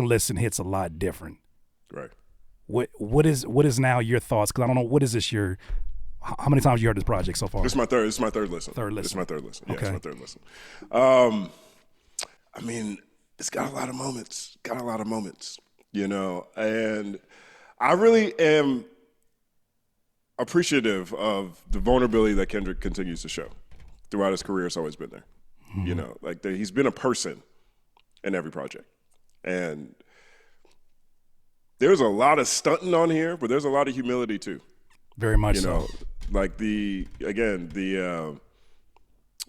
listen hits a lot different. Right. What is now your thoughts? Because I don't know, what is this how many times you heard this project so far? This is my third listen. Third listen. It's my third listen. Yeah, Okay. it's my third listen. I mean, it's got a lot of moments. And I really am appreciative of the vulnerability that Kendrick continues to show throughout his career. It's always been there. Mm-hmm. He's been a person in every project. And there's a lot of stunting on here, but there's a lot of humility too. Very much so. Like the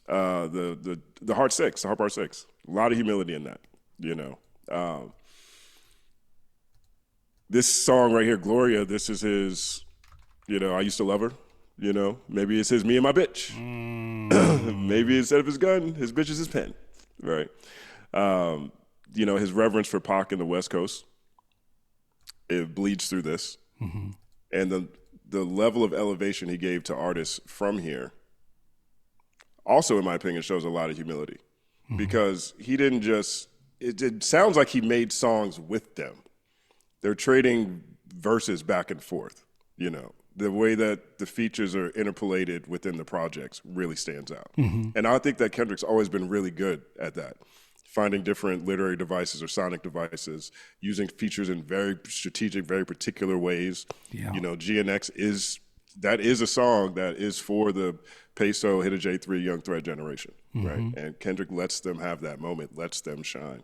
Heart Six, the Heart Part 6. A lot of humility in that, This song right here, Gloria, this is his, I used to love her, Maybe it's his Me and My Bitch. Maybe instead of his gun, his bitch is his pen, right? His reverence for Pac in the West Coast, it bleeds through this. Mm-hmm. And the level of elevation he gave to artists from here also, in my opinion, shows a lot of humility. Mm-hmm. Because he didn't it sounds like he made songs with them. They're trading verses back and forth, The way that the features are interpolated within the projects really stands out. Mm-hmm. And I think that Kendrick's always been really good at that. Finding different literary devices or sonic devices, using features in very strategic, very particular ways. Yeah. GNX is a song that is for the Peso, Hit a J3, Young Threat generation, mm-hmm. right? And Kendrick lets them have that moment, lets them shine.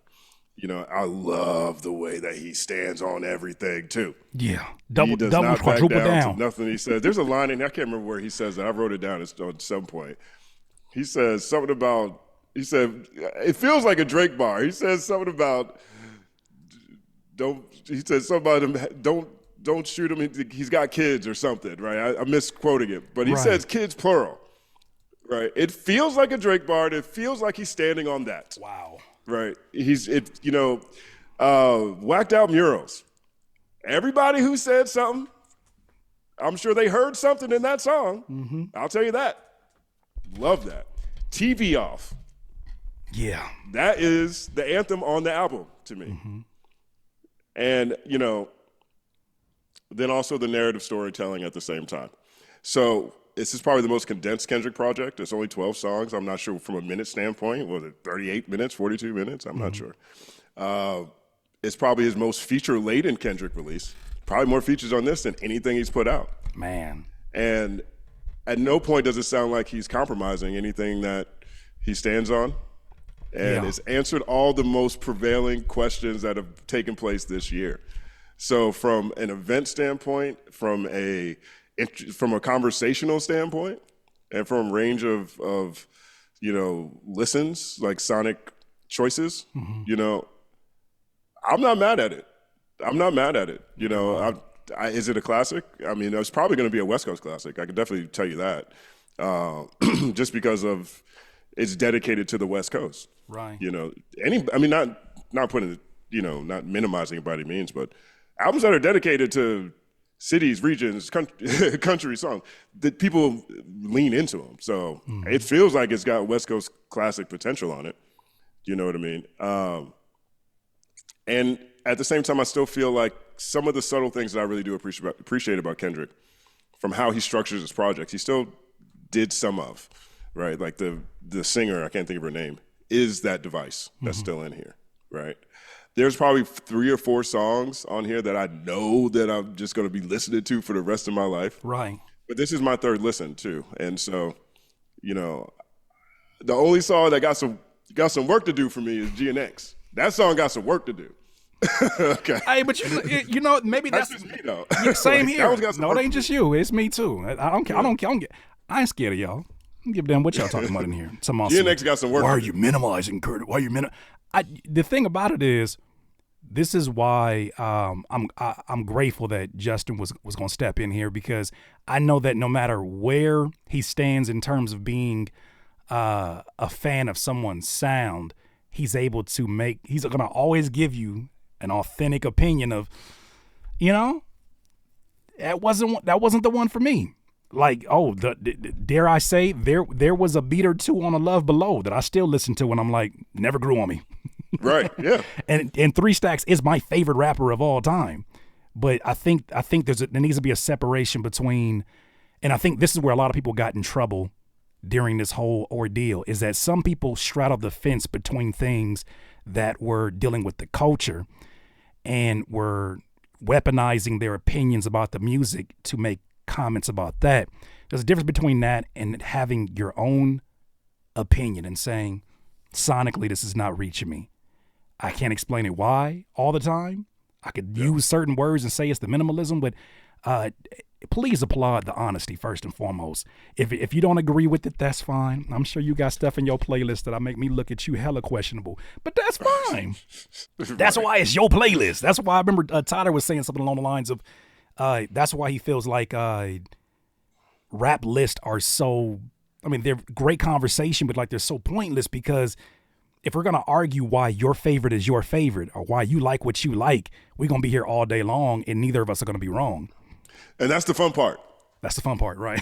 I love the way that he stands on everything too. Yeah, double, quadruple down. Nothing he says. There's a line in there, I can't remember where he says that. I wrote it down at some point. He says something about. He said, it feels like a Drake bar. He says something about, don't shoot him. He's got kids or something, right? I'm misquoting it, but he says kids plural, right? It feels like a Drake bar. It feels like he's standing on that. Wow. Right. Whacked out murals. Everybody who said something, I'm sure they heard something in that song. Mm-hmm. I'll tell you that. Love that. TV Off. Yeah. That is the anthem on the album to me. Mm-hmm. And, then also the narrative storytelling at the same time. So this is probably the most condensed Kendrick project. It's only 12 songs. I'm not sure from a minute standpoint. Was it 38 minutes, 42 minutes? I'm not sure. It's probably his most feature-laden Kendrick release. Probably more features on this than anything he's put out. Man. And at no point does it sound like he's compromising anything that he stands on. And it's answered all the most prevailing questions that have taken place this year. So from an event standpoint, from a conversational standpoint, and from range of listens, like sonic choices, mm-hmm. I'm not mad at it. Is it a classic? I mean, it's probably going to be a West Coast classic. I can definitely tell you that, just because of it's dedicated to the West Coast. Right. Not putting it, not minimizing it by any means, but albums that are dedicated to cities, regions, country songs, that people lean into them. So It feels like it's got West Coast classic potential on it. You know what I mean? And at the same time, I still feel like some of the subtle things that I really do appreciate about Kendrick, from how he structures his projects, he still did some of, right? Like the singer, I can't think of her name, is that device that's still in here, right? There's probably 3 or 4 songs on here that I know that I'm just going to be listening to for the rest of my life. Right. But this is my third listen too. And so, the only song that got some work to do for me is GNX. That song got some work to do. Okay. Hey, but maybe that's just me though. Same here. No, it ain't just you. It's me too. I don't care. I ain't scared of y'all. I don't give a damn what y'all talking about in here. GNX got some work. Why are you minimizing, Kurt? Why are you the thing about it is, this is why I'm grateful that Justin was going to step in here, because I know that no matter where he stands in terms of being a fan of someone's sound, he's able to he's going to always give you an authentic opinion of, that wasn't the one for me. Like, dare I say, there was a beat or two on A Love Below that I still listen to, and I'm like, never grew on me. Right. Yeah. And 3 Stacks is my favorite rapper of all time. But I think there needs to be a separation between, and I think this is where a lot of people got in trouble during this whole ordeal, is that some people straddled the fence between things that were dealing with the culture and were weaponizing their opinions about the music to make comments about that. There's a difference between that and having your own opinion and saying, sonically, this is not reaching me. I can't explain it why all the time. I could use certain words and say it's the minimalism, but please applaud the honesty first and foremost. If you don't agree with it, that's fine. I'm sure you got stuff in your playlist that'll make me look at you hella questionable, but that's fine. That's why it's your playlist. That's why I remember Tyler was saying something along the lines of, that's why he feels like rap lists are so, I mean, they're great conversation, but like they're so pointless, because if we're going to argue why your favorite is your favorite or why you like what you like, we're going to be here all day long and neither of us are going to be wrong. And that's the fun part. That's the fun part, right?